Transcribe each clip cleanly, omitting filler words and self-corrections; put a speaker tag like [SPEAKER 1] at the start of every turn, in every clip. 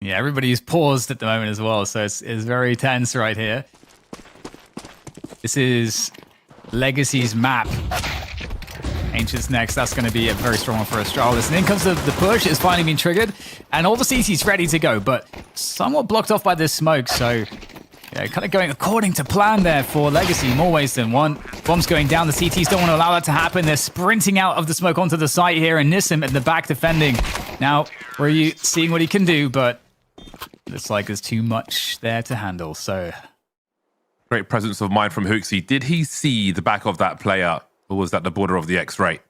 [SPEAKER 1] Yeah, everybody's paused at the moment as well, so it's very tense right here. This is Legacy's map. Ancient's next. That's going to be a very strong one for Astralis. And in comes the push. It's finally been triggered. And all the CT's ready to go, but somewhat blocked off by this smoke. So, yeah, kind of going according to plan there for Legacy in more ways than one. Bombs going down. The CTs don't want to allow that to happen. They're sprinting out of the smoke onto the site here. And Nissim at the back defending. Now, were you seeing what he can do? But looks like there's too much there to handle. So,
[SPEAKER 2] great presence of mind from Hooksy. Did he see the back of that player? Or was that the border of the X-ray?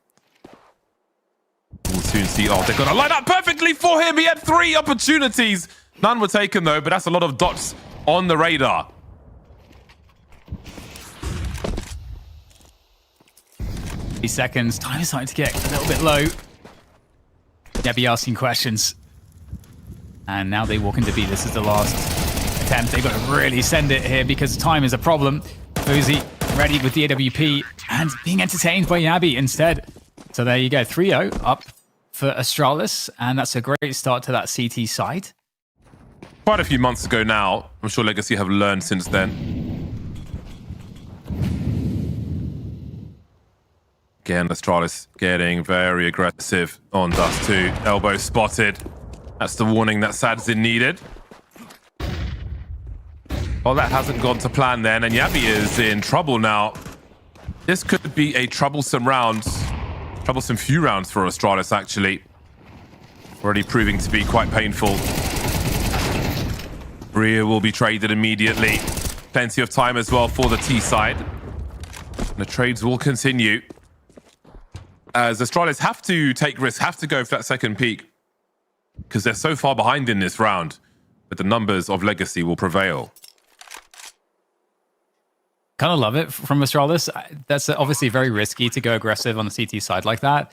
[SPEAKER 2] We'll soon see. Oh, they're going to line up perfectly for him. He had 3 opportunities. None were taken, though, but that's a lot of dots on the radar.
[SPEAKER 1] Seconds. Time is starting to get a little bit low. Debbie asking questions. And now they walk into B. This is the last attempt. They've got to really send it here because time is a problem. Uzi ready with the AWP and being entertained by Yabby instead. So there you go, 3-0 up for Astralis, and that's a great start to that CT side.
[SPEAKER 2] Quite a few months ago now. I'm sure Legacy have learned since then. Again, Astralis getting very aggressive on Dust 2. Elbow spotted. That's the warning that Sadzin needed. Well, that hasn't gone to plan then, and Yabby is in trouble now. This could be a troublesome few rounds for Astralis, actually. Already proving to be quite painful. Bria will be traded immediately. Plenty of time as well for the T side. And the trades will continue. As Astralis have to take risks, have to go for that second peak. Because they're so far behind in this round. But the numbers of Legacy will prevail.
[SPEAKER 1] Kind of love it from Astralis. That's obviously very risky to go aggressive on the CT side like that.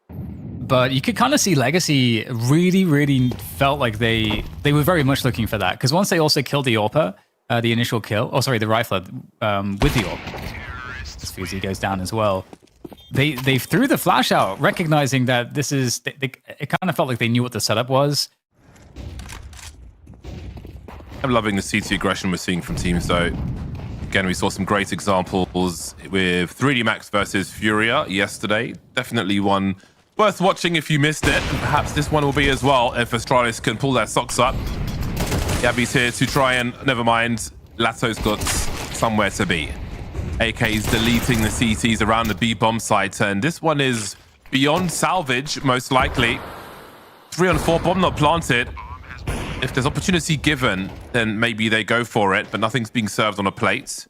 [SPEAKER 1] But you could kind of see Legacy really felt like they were very much looking for that. Because once they also killed the AWPer, the initial kill, oh sorry, the rifler with the AWP. This Fuzi goes down as well. They threw the flash out, recognizing that this is, it kind of felt like they knew what the setup was.
[SPEAKER 2] I'm loving the CT aggression we're seeing from teams though. Again, we saw some great examples with 3D Max versus Furia yesterday. Definitely one worth watching if you missed it. And perhaps this one will be as well if Astralis can pull their socks up. Yabby's here to try and, never mind, Lato's got somewhere to be. AK's deleting the CTs around the B bomb site, and this one is beyond salvage, most likely. 3 on 4, bomb not planted. If there's opportunity given, then maybe they go for it, but nothing's being served on a plate.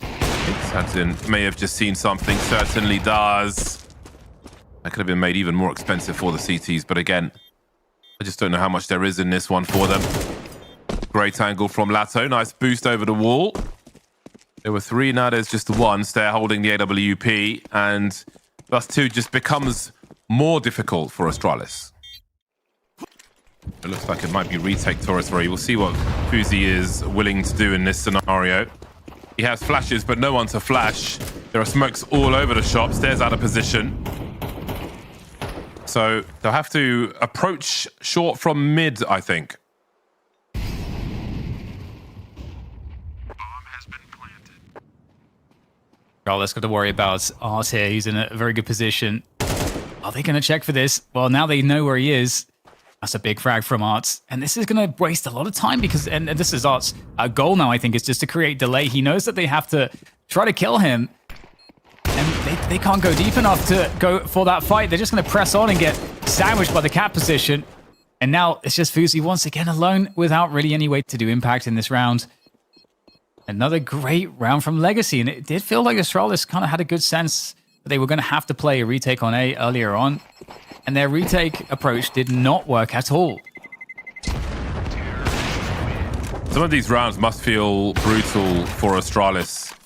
[SPEAKER 2] Sadzin may have just seen something, certainly does. That could have been made even more expensive for the CTs, but again, I just don't know how much there is in this one for them. Great angle from Lato, nice boost over the wall. There were 3, now there's just the 1. They're holding the AWP, and plus 2 just becomes more difficult for Astralis. It looks like it might be retake territory. We'll see what Fuzi is willing to do in this scenario. He has flashes, but no one to flash. There are smokes all over the shop. Stairs out of position. So they'll have to approach short from mid, I think.
[SPEAKER 1] Let's got to worry about Art here. He's in a very good position. Are they going to check for this? Well, now they know where he is. That's a big frag from Art. And this is going to waste a lot of time because, and this is Art's goal now, I think, is just to create delay. He knows that they have to try to kill him. And they can't go deep enough to go for that fight. They're just going to press on and get sandwiched by the cap position. And now it's just Fuzi once again alone without really any way to do impact in this round. Another great round from Legacy. And it did feel like Astralis kind of had a good sense that they were going to have to play a retake on A earlier on. And their retake approach did not work at all.
[SPEAKER 2] Some of these rounds must feel brutal for Astralis.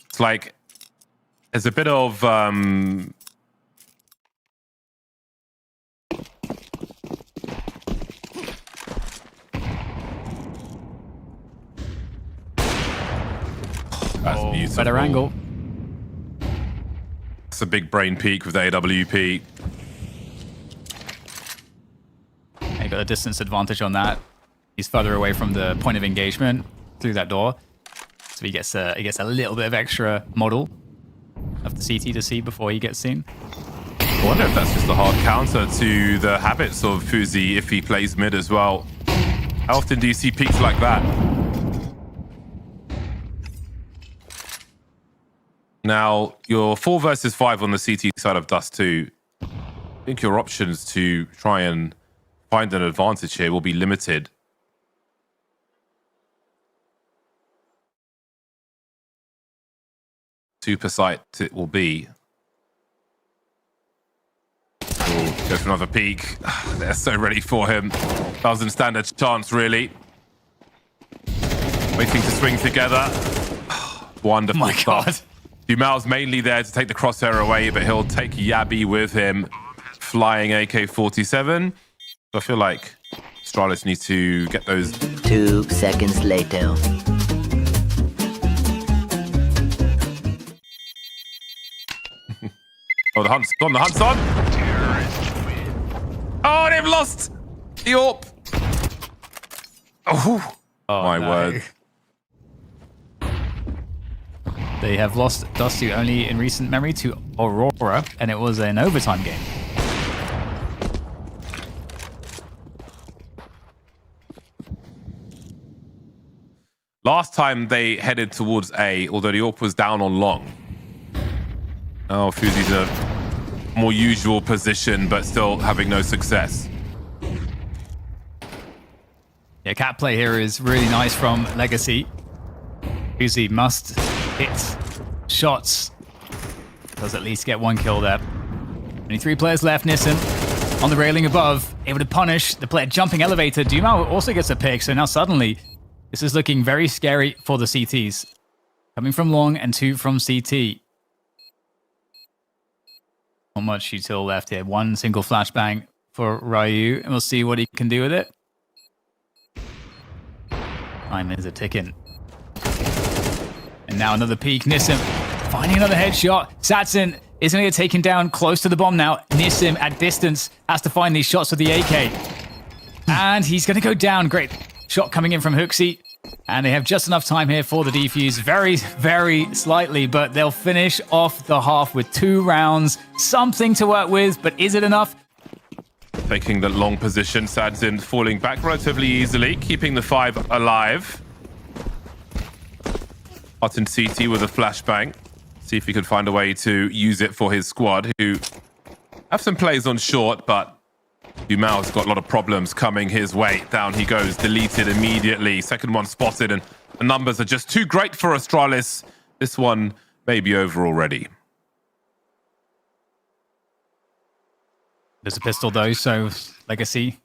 [SPEAKER 2] It's like there's a bit of that's beautiful.
[SPEAKER 1] Better angle.
[SPEAKER 2] It's a big brain peak with AWP.
[SPEAKER 1] He got a distance advantage on that. He's further away from the point of engagement through that door. So he gets a little bit of extra model of the CT to see before he gets seen.
[SPEAKER 2] I wonder if that's just a hard counter to the habits of Fuzi if he plays mid as well. How often do you see peaks like that? Now, you're 4 versus 5 on the CT side of Dust 2. I think your options to try and find an advantage here will be limited. Super sight it will be. Go for another peek. They're so ready for him. Doesn't stand a chance, really. Waiting to swing together. Wonderful
[SPEAKER 1] My
[SPEAKER 2] stuff.
[SPEAKER 1] God.
[SPEAKER 2] Dumal's mainly there to take the crosshair away, but he'll take Yabby with him. Flying AK-47. So I feel like Astralis needs to get those.
[SPEAKER 3] 2 seconds later.
[SPEAKER 2] Oh, the hunt's on, the hunt's on! Oh, they've lost the AWP! Oh, my word.
[SPEAKER 1] They have lost Dust 2 only in recent memory to Aurora, and it was an overtime game.
[SPEAKER 2] Last time they headed towards A, although the AWP was down on long. Oh, Fuzi's in a more usual position, but still having no success.
[SPEAKER 1] Yeah, cat play here is really nice from Legacy. Fuzi must hit shots. Does at least get 1 kill there. Only 3 players left. Nissan on the railing above, able to punish the player jumping elevator. Dumal also gets a pick, so now suddenly this is looking very scary for the CTs. Coming from long and 2 from CT. Not much util left here. 1 single flashbang for Ryu, and we'll see what he can do with it. Time is a ticking. And now another peek. Nissim finding another headshot. Satsin is going to get taken down close to the bomb now. Nissim at distance has to find these shots with the AK. And he's going to go down. Great shot coming in from Hooksy. And they have just enough time here for the defuse. Very, very slightly, but they'll finish off the half with 2 rounds. Something to work with, but is it enough?
[SPEAKER 2] Taking the long position, Sadzin falling back relatively easily, keeping the 5 alive. Hot in CT with a flashbang. See if he could find a way to use it for his squad, who have some plays on short, but Dumal's got a lot of problems coming his way. Down he goes, deleted immediately. Second one spotted, and the numbers are just too great for Astralis. This one may be over already.
[SPEAKER 1] There's a pistol though, so Legacy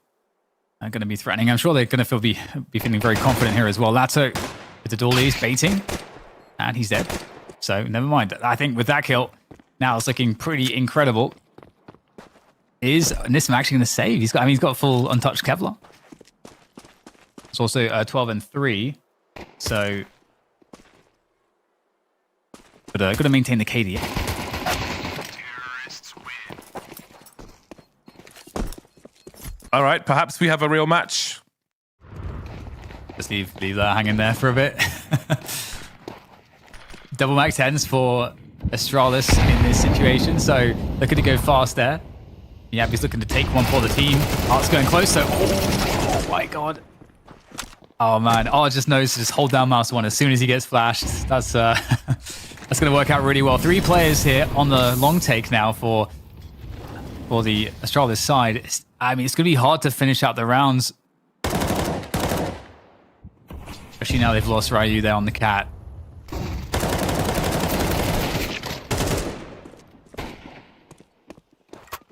[SPEAKER 1] are going to be threatening. I'm sure they're going to be feeling very confident here as well. Lato with the duel, he's baiting, and he's dead. So never mind. I think with that kill, now it's looking pretty incredible. Is Nissim actually going to save? He's got full untouched Kevlar. It's also 12 and 3, so but got to maintain the KD.
[SPEAKER 2] All right, perhaps we have a real match.
[SPEAKER 1] Just leave that hanging there for a bit. Double max 10s for Astralis in this situation, so looking to go fast there. Yeah, he's looking to take one for the team. Art's going close, so oh my god. Oh man, Art just knows to just hold down mouse 1 as soon as he gets flashed. That's that's going to work out really well. 3 players here on the long take now for the Astralis side. I mean, it's going to be hard to finish out the rounds. Especially now they've lost Ryu there on the cat.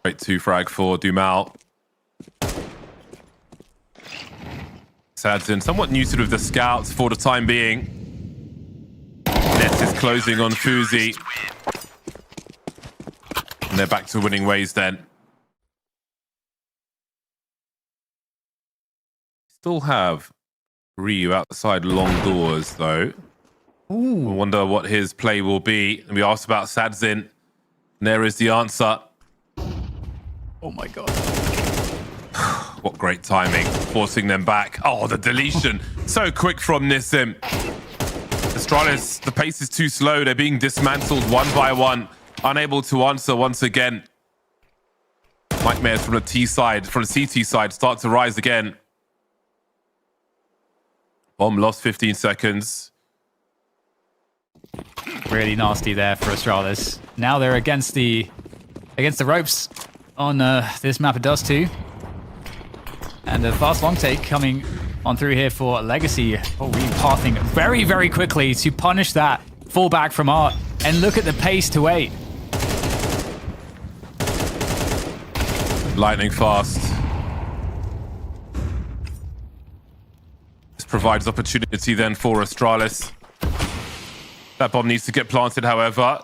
[SPEAKER 2] Great 2 frag for Dumal. Sadzin somewhat neutered with the scouts for the time being. Net is closing on Fuzi. And they're back to winning ways then. Still have Ryu outside long doors though. Ooh. I wonder what his play will be. And we asked about Sadzin. And there is the answer.
[SPEAKER 1] Oh my god.
[SPEAKER 2] What great timing, forcing them back. Oh, the deletion. So quick from Nissim. Astralis, the pace is too slow. They're being dismantled one by one. Unable to answer once again. Nightmares from the T side, from the CT side start to rise again. Bomb lost 15 seconds.
[SPEAKER 1] Really nasty there for Astralis. Now they're against the ropes on this map of Dust 2. And a fast long take coming on through here for Legacy. Oh, pathing very, very quickly to punish that fallback from Art. And look at the pace to 8.
[SPEAKER 2] Lightning fast. This provides opportunity then for Astralis. That bomb needs to get planted, however.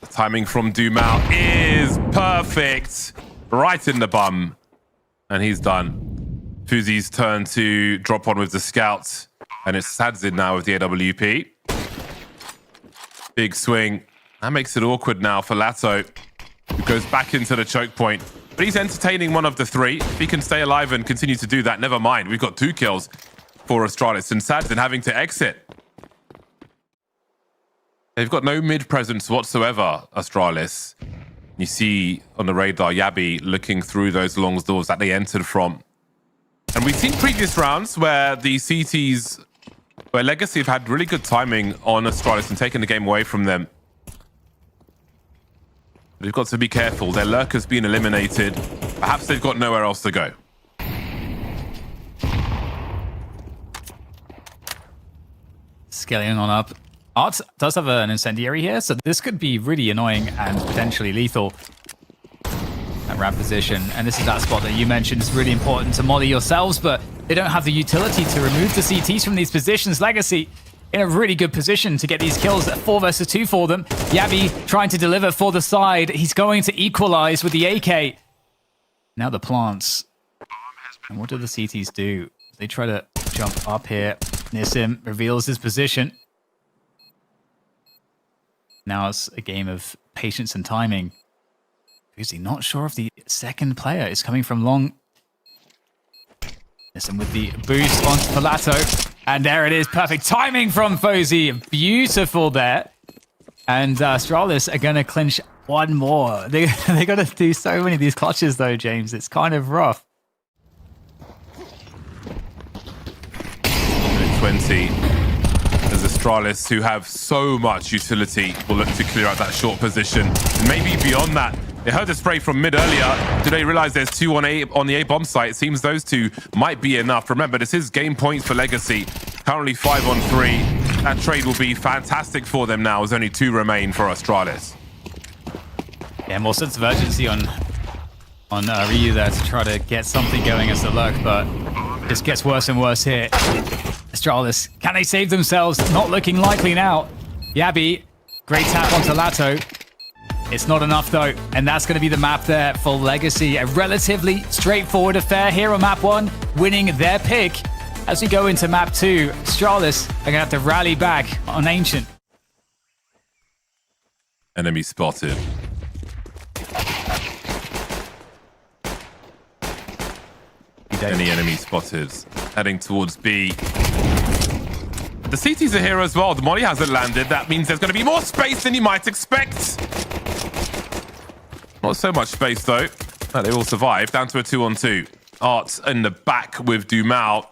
[SPEAKER 2] The timing from Dumal is perfect. Right in the bum. And he's done. Fuzi's turn to drop on with the scouts. And it's Sadzid now with the AWP. Big swing. That makes it awkward now for Lato, who goes back into the choke point. But he's entertaining one of the three. If he can stay alive and continue to do that, never mind. We've got 2 kills for Astralis. And Sadzid having to exit. They've got no mid presence whatsoever, Astralis. You see on the radar Yabi looking through those long doors that they entered from. And we've seen previous rounds where the CTs, where Legacy have had really good timing on Astralis and taken the game away from them. But they've got to be careful. Their lurker's been eliminated. Perhaps they've got nowhere else to go.
[SPEAKER 1] Scaling on up. Art does have an incendiary here, so this could be really annoying and potentially lethal at ramp position. And this is that spot that you mentioned. It's really important to molly yourselves, but they don't have the utility to remove the CTs from these positions. Legacy in a really good position to get these kills at 4 versus 2 for them. Yabi trying to deliver for the side. He's going to equalize with the AK. Now the plants. And what do the CTs do? They try to jump up here. Nissim reveals his position. Now it's a game of patience and timing. Fuzi not sure if the second player is coming from long. Listen with the boost onto Palato. And there it is. Perfect timing from Fuzi. Beautiful there. And Astralis are going to clinch one more. They're going to do so many of these clutches though, James. It's kind of rough.
[SPEAKER 2] 20. As Astralis, who have so much utility, will look to clear out that short position. And maybe beyond that. They heard the spray from mid earlier. Do they realize there's 2 on the A bomb site? It seems those 2 might be enough. Remember, this is game points for Legacy. Currently 5 on 3. That trade will be fantastic for them now, as only 2 remain for Astralis.
[SPEAKER 1] Yeah, more sense of urgency on Ryu there to try to get something going as the lurk, but this gets worse and worse here. Astralis, can they save themselves? Not looking likely now. Yabi, great tap onto Lato. It's not enough though, and that's going to be the map there for Legacy. A relatively straightforward affair here on map 1, winning their pick. As we go into map 2, Astralis are going to have to rally back on Ancient.
[SPEAKER 2] Enemy spotted. Any enemy spotted. Heading towards B. The CTs are here as well. The molly hasn't landed. That means there's going to be more space than you might expect. Not so much space, though. They all survive. Down to a 2-on-2. Art in the back with Dumal.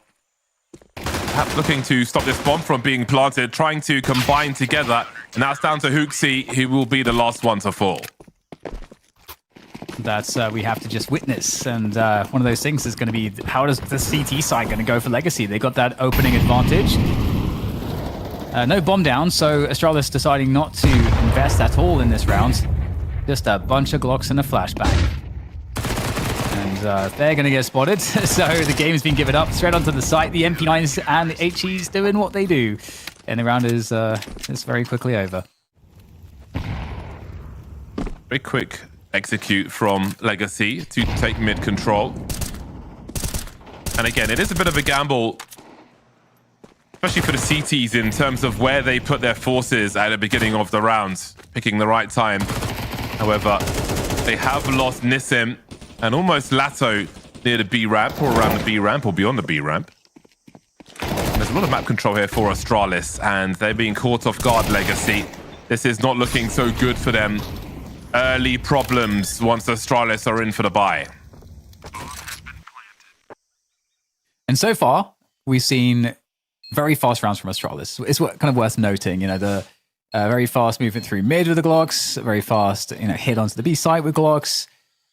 [SPEAKER 2] Perhaps looking to stop this bomb from being planted, trying to combine together. And that's down to Hooksy, who will be the last one to fall.
[SPEAKER 1] That's we have to just witness. And one of those things is going to be, how does the CT side going to go for Legacy? They got that opening advantage. No bomb down, so Astralis deciding not to invest at all in this round. Just a bunch of Glocks and a flashbang. And they're going to get spotted. So the game's been given up. Straight onto the site. The MP9s and the HEs doing what they do. And the round is very quickly over.
[SPEAKER 2] Very quick execute from Legacy to take mid control. And again, it is a bit of a gamble, especially for the CTs, in terms of where they put their forces at the beginning of the round, picking the right time. However, they have lost Nissim. And almost Lato near the B ramp or around the B ramp or beyond the B ramp. There's a lot of map control here for Astralis, and they're being caught off guard, Legacy. This is not looking so good for them. Early problems once Astralis are in for the buy.
[SPEAKER 1] And so far, we've seen very fast rounds from Astralis. It's kind of worth noting, the very fast movement through mid with the Glocks, very fast, hit onto the B site with Glocks,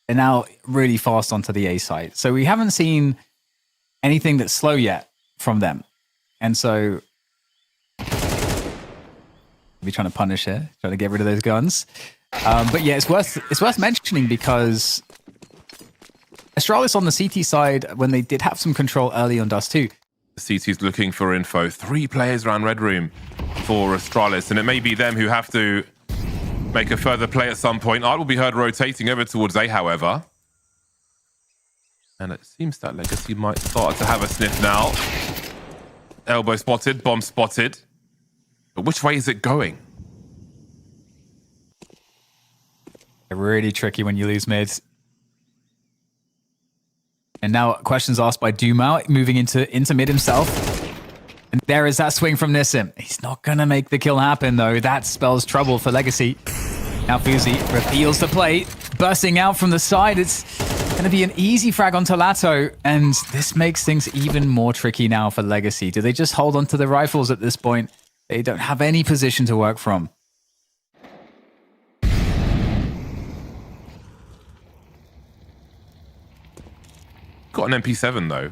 [SPEAKER 1] and now really fast onto the A site. So we haven't seen anything that's slow yet from them. And so we're trying to punish here, trying to get rid of those guns. But yeah, it's worth mentioning because Astralis on the CT side, when they did have some control early on Dust 2.
[SPEAKER 2] CT's looking for info. 3 players around Red Room for Astralis, and it may be them who have to make a further play at some point. Art will be heard rotating over towards A, however. And it seems that Legacy might start to have a sniff now. Elbow spotted, bomb spotted. But which way is it going?
[SPEAKER 1] Really tricky when you lose mid. And now questions asked by Dumao, moving into mid himself. And there is that swing from Nissim. He's not going to make the kill happen, though. That spells trouble for Legacy. Now Fuzi reveals the play, bursting out from the side. It's going to be an easy frag onto Lato, and this makes things even more tricky now for Legacy. Do they just hold on to the rifles at this point? They don't have any position to work from.
[SPEAKER 2] Got an MP7 though.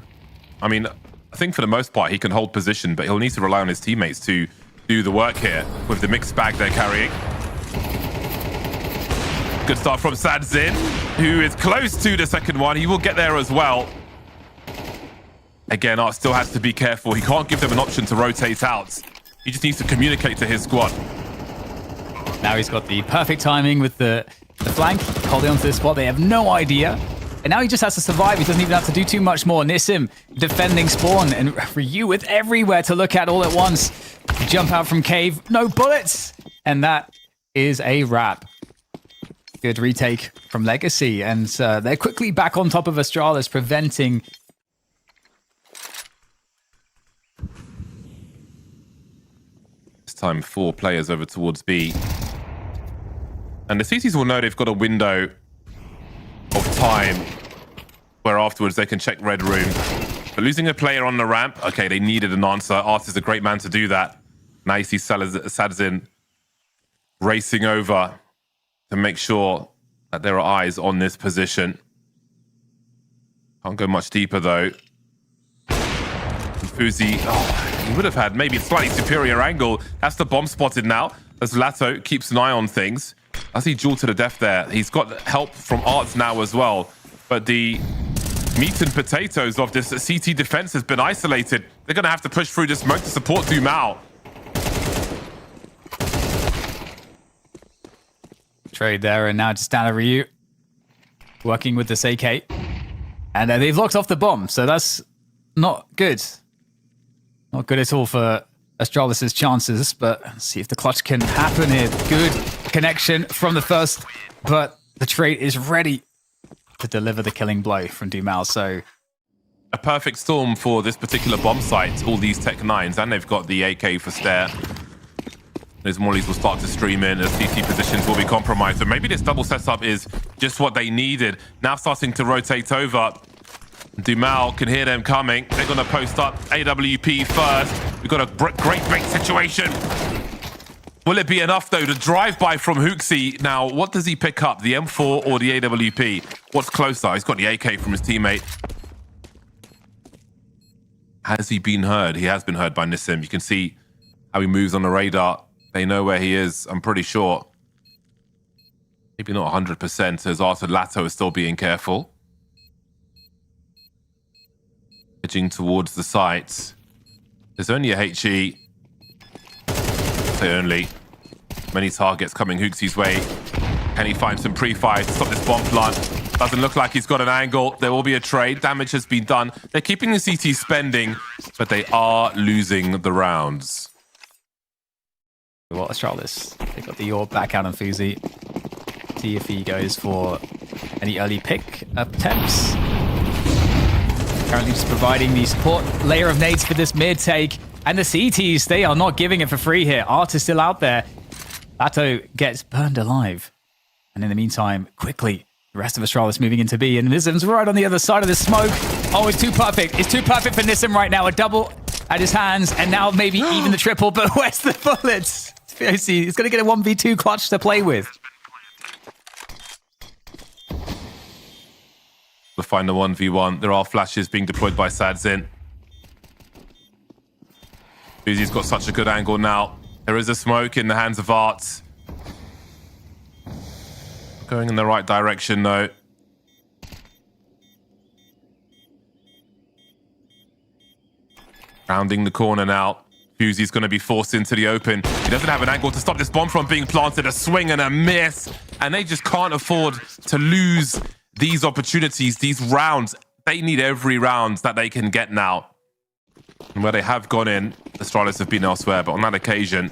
[SPEAKER 2] I mean, I think for the most part he can hold position, but he'll need to rely on his teammates to do the work here with the mixed bag they're carrying. Good start from Sadzin, who is close to the second one. He will get there as well. Again, Art still has to be careful. He can't give them an option to rotate out. He just needs to communicate to his squad.
[SPEAKER 1] Now he's got the perfect timing with the flank, holding onto the spot. They have no idea. And now he just has to survive. He doesn't even have to do too much more. Nissim defending spawn, and Ryu with everywhere to look at all at once. Jump out from cave, no bullets. And that is a wrap. Good retake from Legacy, and they're quickly back on top of Astralis, preventing...
[SPEAKER 2] This time 4 players over towards B. And the CTs will know they've got a window of time where afterwards they can check Red Room. But losing a player on the ramp, okay, they needed an answer. Art is a great man to do that. Now you see Sadzin racing over to make sure that there are eyes on this position. Can't go much deeper though. Fuzi, he would have had maybe a slightly superior angle. That's the bomb spotted now as Lato keeps an eye on things. I see Jewel to the death there. He's got help from Arts now as well. But the meat and potatoes of this CT defense has been isolated. They're going to have to push through the smoke to support Dumao.
[SPEAKER 1] Trade there, and now just down to Ryu. Working with this AK. And they've locked off the bomb, so that's not good. Not good at all for Astralis' chances, but let's see if the clutch can happen here. Good connection from the first, but the trade is ready to deliver the killing blow from Dumao. So
[SPEAKER 2] a perfect storm for this particular bomb site. All these Tech 9s, and they've got the AK for stare. Those mollies will start to stream in as CT positions will be compromised. So maybe this double setup is just what they needed. Now starting to rotate over. Dumao can hear them coming. They're going to post up AWP first. We've got a great break situation. Will it be enough, though, to drive by from Hooksy? Now, what does he pick up? The M4 or the AWP? What's closer? He's got the AK from his teammate. Has he been heard? He has been heard by Nissim. You can see how he moves on the radar. They know where he is, I'm pretty sure. Maybe not 100%, as Arthur Lato is still being careful. Edging towards the site. There's only a HE. Say only. Many targets coming Hooksy's way. Can he find some pre-fire to stop this bomb plant? Doesn't look like he's got an angle. There will be a trade. Damage has been done. They're keeping the CT spending, but they are losing the rounds.
[SPEAKER 1] Well, Astralis, they got the orb back out on Fuzi. See if he goes for Any early pick attempts? Currently just providing the support layer of nades for this mid take. And the CTs, they are not giving it for free here. Art is still out there. Lato gets burned alive. And in the meantime, quickly, the rest of Astralis moving into B. And Nissim's right on the other side of the smoke. Oh, it's too perfect. It's too perfect for Nissim right now. A double at his hands. And now maybe even the triple. But where's the bullets? He's going to get a 1v2 clutch to play with.
[SPEAKER 2] To find the 1v1. There are flashes being deployed by Sadzin. Uzi's got such a good angle now. There is a smoke in the hands of Art. Going in the right direction, though. Rounding the corner now. Fuzi's going to be forced into the open. He doesn't have an angle to stop this bomb from being planted. A swing and a miss. And they just can't afford to lose these opportunities, these rounds. They need every round that they can get now. And where they have gone in, the Astralis have been elsewhere. But on that occasion,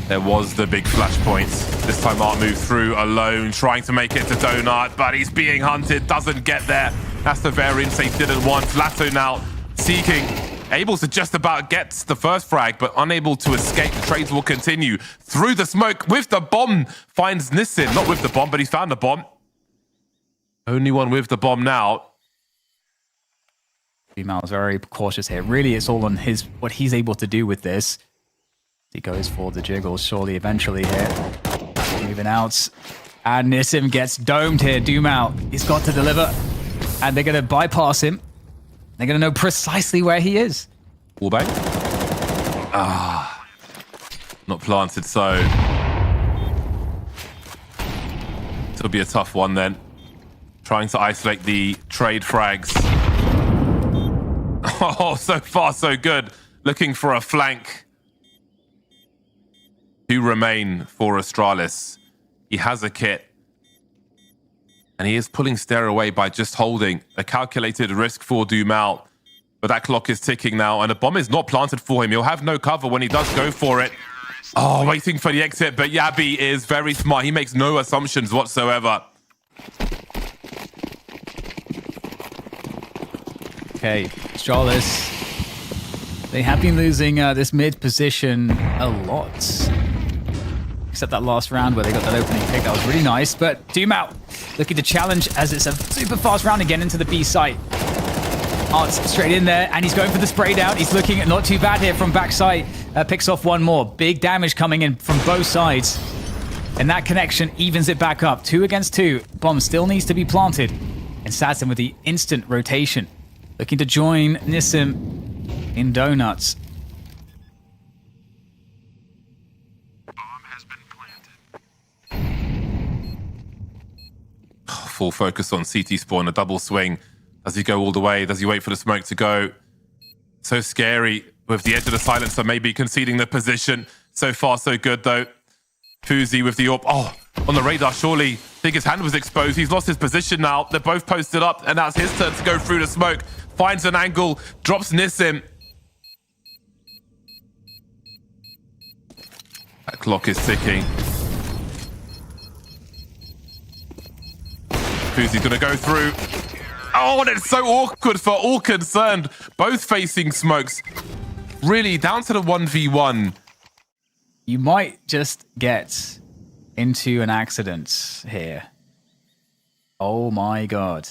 [SPEAKER 2] there was the big flashpoint. This time Art moved through alone, trying to make it to Donut, but he's being hunted, doesn't get there. That's the variance they didn't want. Lato now seeking, able to just about get the first frag, but unable to escape. The trades will continue through the smoke with the bomb. Finds Nissim, not with the bomb, but he's found the bomb. Only one with the bomb now.
[SPEAKER 1] Female is very cautious here. Really, it's all on what he's able to do with this. He goes for the jiggles, surely, eventually here. Moving out. And Nissim gets domed here. Doom out. He's got to deliver. And they're going to bypass him. They're going to know precisely where he is.
[SPEAKER 2] Wallbang. Not planted, so it'll be a tough one then. Trying to isolate the trade frags. Oh, so far so good. Looking for a flank. Two remain for Astralis. He has a kit. And he is pulling Stare away by just holding. A calculated risk for Dumal. But that clock is ticking now, and the bomb is not planted for him. He'll have no cover when he does go for it. Oh, waiting for the exit, but Yabi is very smart. He makes no assumptions whatsoever.
[SPEAKER 1] Okay, Astralis. They have been losing this mid position a lot. Except that last round where they got that opening pick. That was really nice. But Doom out. Looking to challenge as it's a super fast round again into the B site. Art's straight in there, and he's going for the spray down. He's looking at not too bad here from backside. Picks off one more. Big damage coming in from both sides. And that connection evens it back up. 2 against 2. Bomb still needs to be planted. And Sadzin with the instant rotation. Looking to join Nissim in Donuts.
[SPEAKER 2] Full focus on CT spawn, a double swing. Does he go all the way? Does he wait for the smoke to go? So scary with the edge of the silencer, maybe conceding the position. So far, so good, though. Fuzi with the AWP. Oh, on the radar, surely. I think his hand was exposed. He's lost his position now. They're both posted up, and that's his turn to go through the smoke. Finds an angle, drops Nissim. That clock is ticking. Fuzi's gonna go through. Oh, and it's so awkward for all concerned. Both facing smokes. Really, down to the 1v1.
[SPEAKER 1] You might just get into an accident here. Oh my god.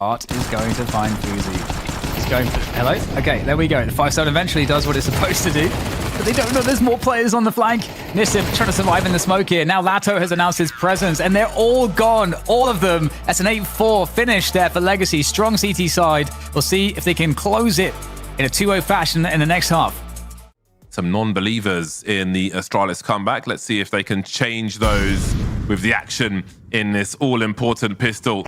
[SPEAKER 1] Art is going to find Fuzi. He's going for... Hello? Okay, there we go. The 5-star eventually does what it's supposed to do. But they don't know there's more players on the flank. Nissim trying to survive in the smoke here. Now Lato has announced his presence, and they're all gone. All of them. That's an 8-4 finish there for Legacy. Strong CT side. We'll see if they can close it in a 2-0 fashion in the next half.
[SPEAKER 2] Some non-believers in the Astralis comeback. Let's see if they can change those with the action in this all-important pistol.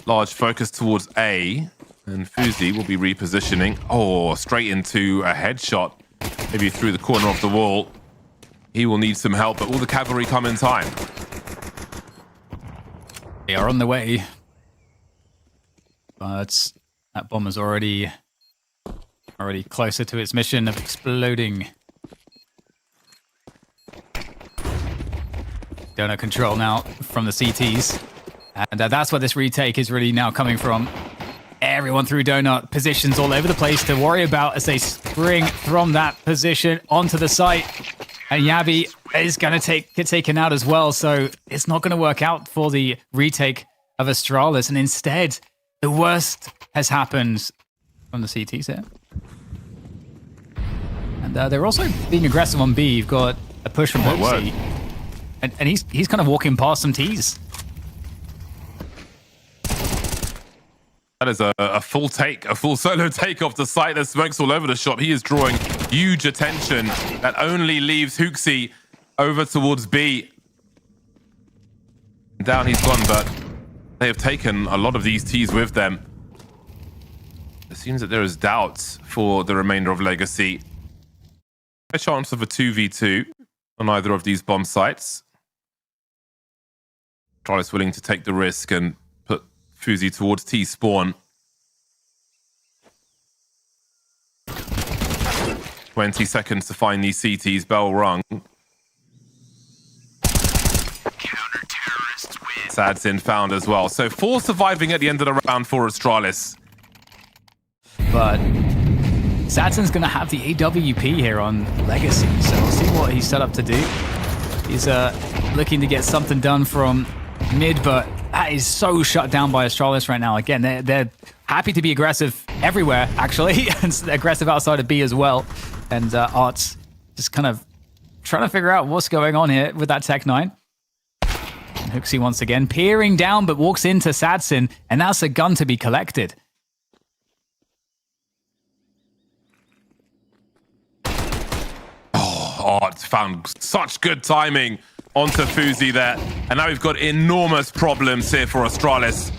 [SPEAKER 2] Large focus towards A, and Fuzi will be repositioning. Oh, straight into a headshot. Maybe through the corner of the wall. He will need some help, but will the cavalry come in time?
[SPEAKER 1] They are on the way. But that bomb is already closer to its mission of exploding. Donut control now from the CTs. And that's where this retake is really now coming from. Everyone through Donut, positions all over the place to worry about as they spring from that position onto the site. And Yabi is going to get taken out as well, so it's not going to work out for the retake of Astralis. And instead, the worst has happened from the CTs here. And they're also being aggressive on B. You've got a push from Hoopsy. And he's kind of walking past some Ts.
[SPEAKER 2] That is a full take, a full solo take off the site. There's smokes all over the shop. He is drawing huge attention. That only leaves Hoopsy over towards B. Down he's gone, but they have taken a lot of these Ts with them. It seems that there is doubts for the remainder of Legacy. A chance of a 2v2 on either of these bomb sites. Astralis willing to take the risk and put Fuzi towards T spawn. 20 seconds to find these CTs. Bell rung. Sadsin found as well. So 4 surviving at the end of the round for Astralis.
[SPEAKER 1] But Sadsin's going to have the AWP here on Legacy, so we'll see what he's set up to do. He's looking to get something done from mid, but that is so shut down by Astralis right now. Again, they're happy to be aggressive everywhere, actually, and aggressive outside of B as well. And Art's just kind of trying to figure out what's going on here with that Tech 9. And Hooksy once again peering down, but walks into Sadsin, and that's a gun to be collected.
[SPEAKER 2] Art found such good timing onto Fuzi there. And now we've got enormous problems here for Astralis.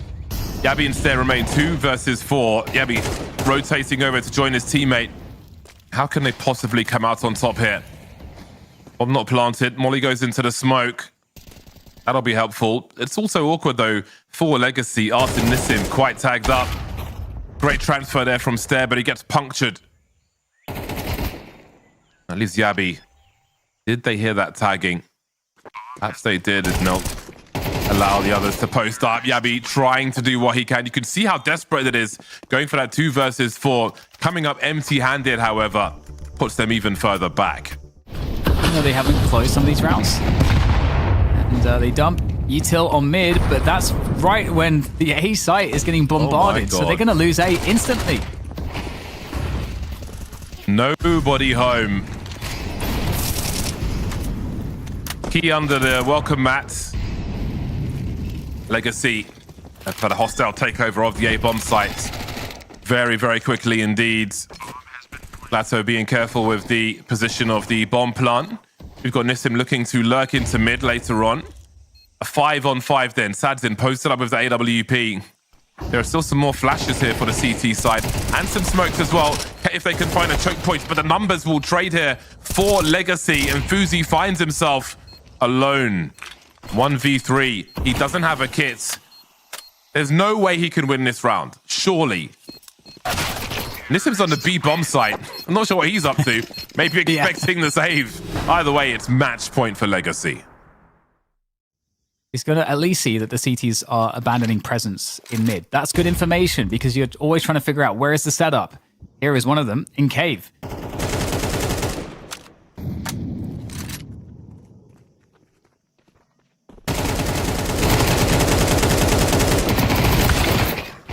[SPEAKER 2] Yabi and Stair remain 2 versus 4. Yabi rotating over to join his teammate. How can they possibly come out on top here? Bomb not planted. Molly goes into the smoke. That'll be helpful. It's also awkward though for Legacy. Art and Nissim quite tagged up. Great transfer there from Stair, but he gets punctured. At least Yabi. Did they hear that tagging? Perhaps they did, is not allow the others to post up. Yabi trying to do what he can. You can see how desperate it is, going for that 2 versus 4. Coming up empty-handed, however, puts them even further back.
[SPEAKER 1] You know, they haven't closed some of these rounds. And they dump Util on mid, but that's right when the A site is getting bombarded. So they're going to lose A instantly.
[SPEAKER 2] Nobody home. Key under the welcome mat. Legacy have had a hostile takeover of the A-bomb site. Very, very quickly indeed. Lato being careful with the position of the bomb plant. We've got Nissim looking to lurk into mid later on. A 5-on-5 then. Sadsin posted up with the AWP. There are still some more flashes here for the CT side. And some smokes as well, if they can find a choke point. But the numbers will trade here for Legacy. And Fuzi finds himself alone. 1v3. He doesn't have a kit. There's no way he can win this round. Surely. Nissim's on the B bomb site. I'm not sure what he's up to. Maybe expecting the save. Either way, it's match point for Legacy.
[SPEAKER 1] He's going to at least see that the CTs are abandoning presence in mid. That's good information because you're always trying to figure out where is the setup. Here is one of them in cave.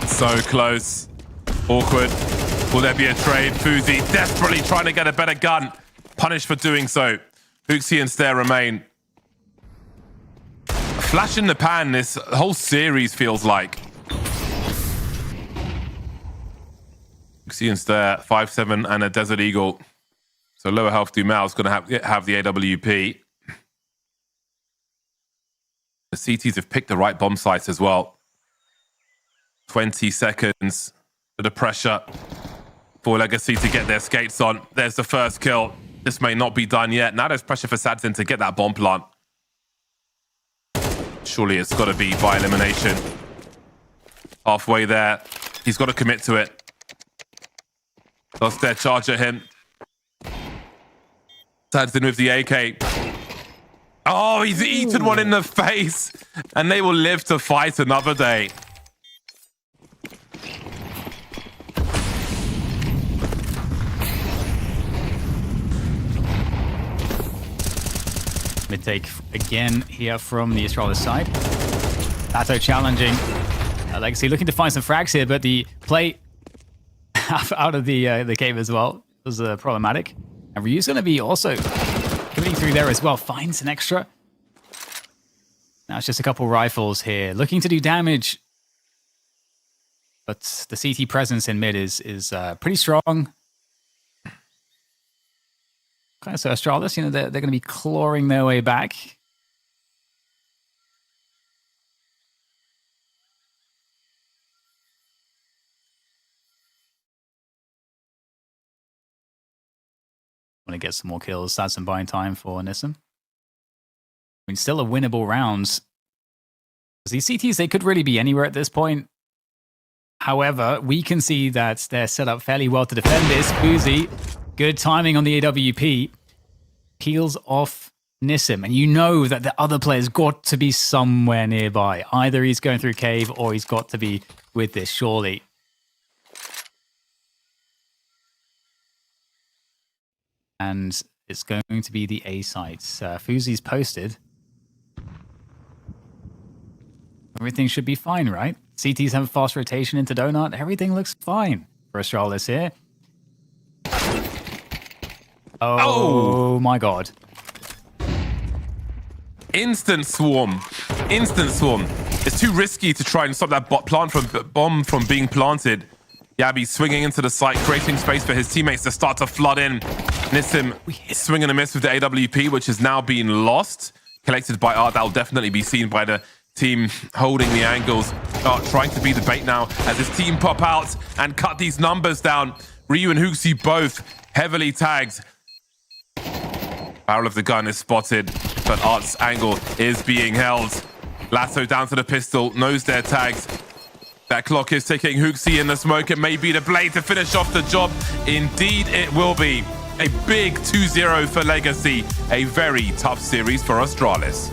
[SPEAKER 2] So close. Awkward. Will there be a trade? Fuzi desperately trying to get a better gun. Punished for doing so. Hooksy and Stair remain. Flash in the pan, this whole series feels like. Hooksy and Stair, 5-7 and a Desert Eagle. So lower health Dumal's going to have the AWP. The CTs have picked the right bomb sites as well. 20 seconds for the pressure for Legacy to get their skates on. There's the first kill. This may not be done yet. Now there's pressure for Sadsin to get that bomb plant. Surely it's got to be by elimination. Halfway there. He's got to commit to it. Does their charge at him. Sadsin with the AK. Oh, he's eaten one in the face, and they will live to fight another day.
[SPEAKER 1] Mid take again here from the Astralis side. Lato challenging. Legacy looking to find some frags here, but the play out of the cave as well was problematic. And Ryu's going to be also coming through there as well. Finds an extra. Now it's just a couple rifles here. Looking to do damage. But the CT presence in mid is pretty strong. Okay, so Astralis, you know, they're going to be clawing their way back. Want to get some more kills, add some buying time for Nissan. I mean, still a winnable round. These CTs, they could really be anywhere at this point. However, we can see that they're set up fairly well to defend this. Boozy, good timing on the AWP. Peels off Nissim, and you know that the other player's got to be somewhere nearby. Either he's going through cave or he's got to be with this, surely. And it's going to be the A site. Fuzi's posted. Everything should be fine, right? CTs have fast rotation into Donut. Everything looks fine for Astralis here. Oh my god.
[SPEAKER 2] Instant swarm. Instant swarm. It's too risky to try and stop that bomb from being planted. Yabi swinging into the site, creating space for his teammates to start to flood in. Nissim swing and a miss with the AWP, which has now been lost. Collected by Art. That will definitely be seen by the team holding the angles. Art trying to be the bait now as his team pop out and cut these numbers down. Ryu and Huxi both heavily tagged. Barrel of the gun is spotted, but Art's angle is being held. Lasso down to the pistol, knows their tags. That clock is ticking. Huxi in the smoke. It may be the blade to finish off the job. Indeed, it will be. A big 2-0 for Legacy. A very tough series for Astralis.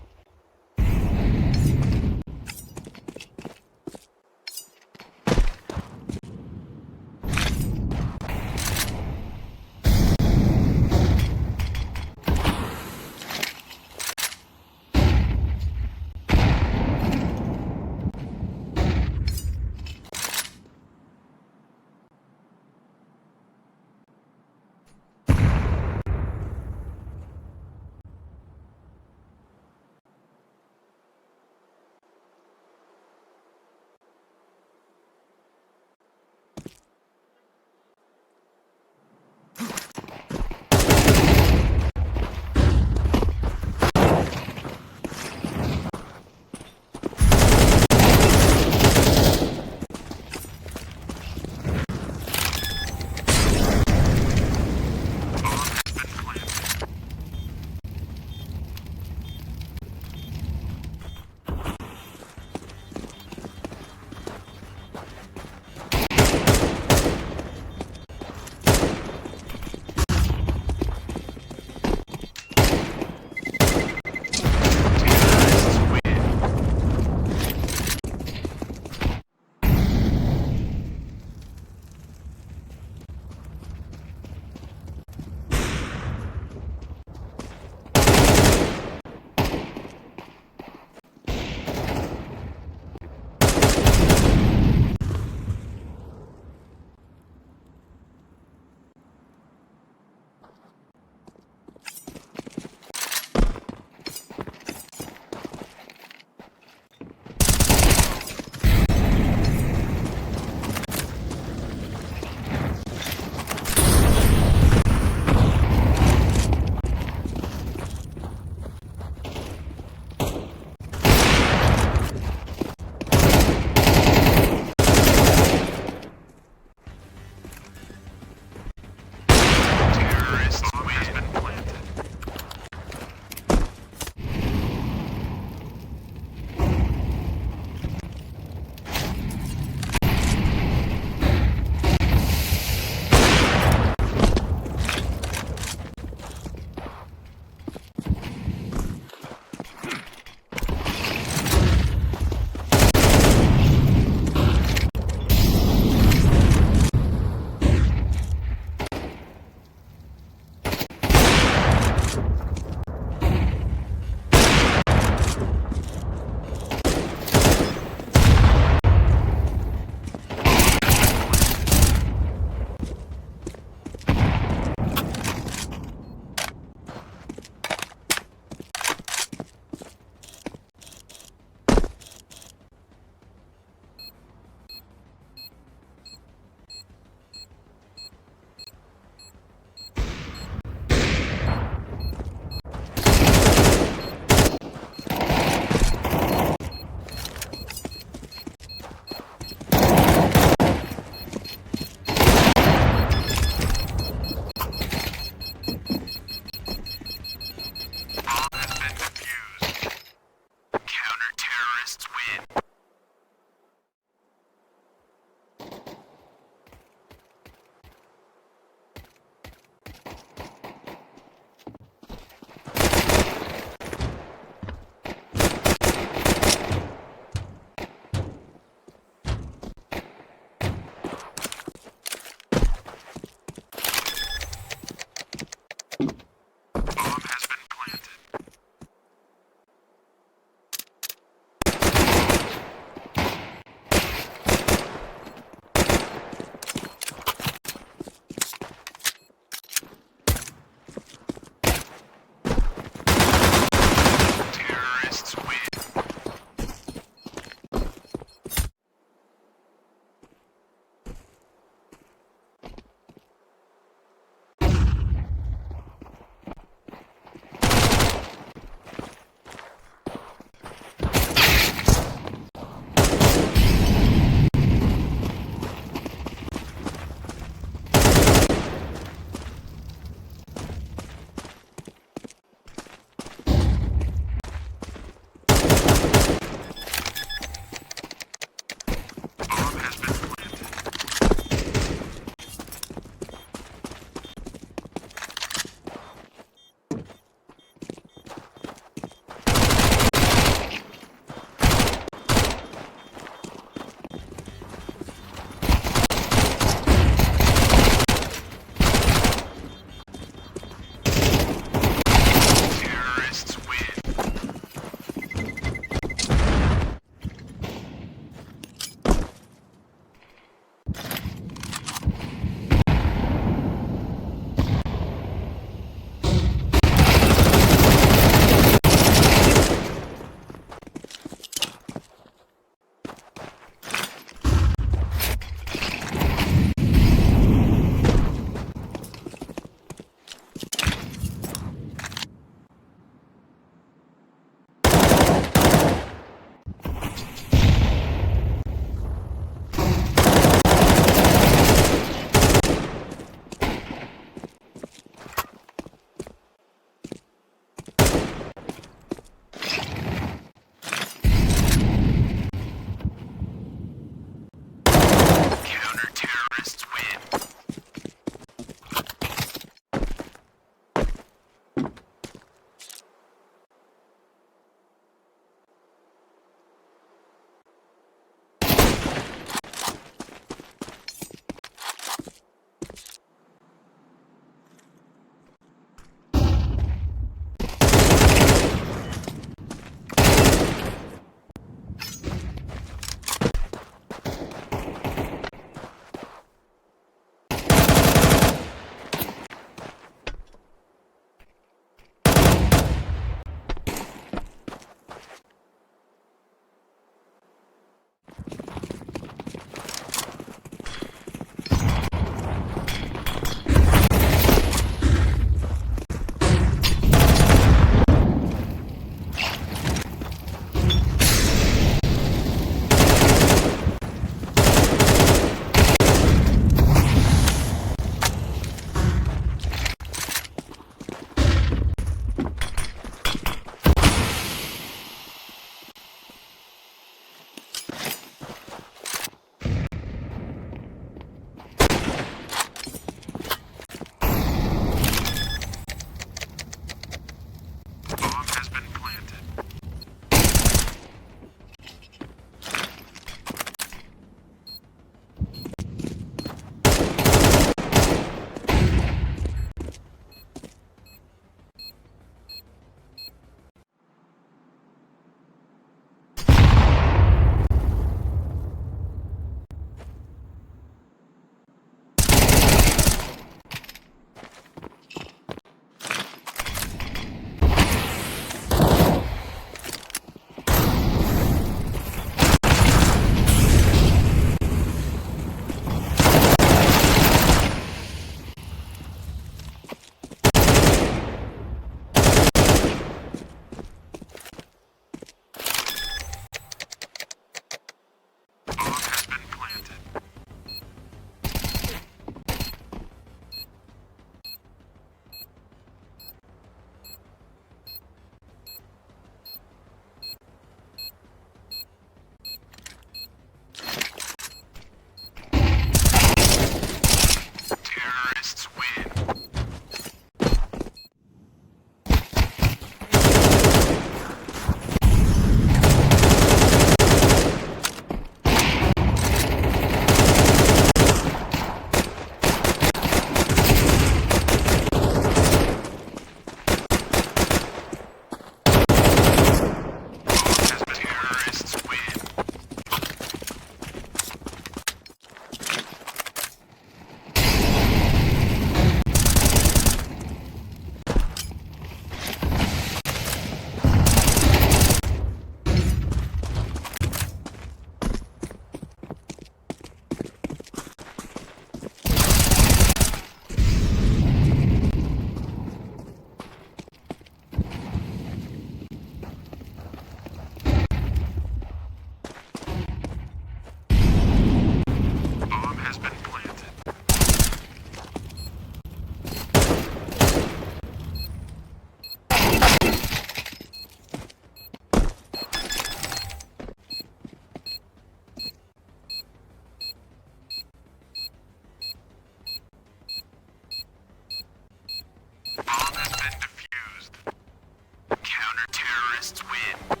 [SPEAKER 4] Terrorists win.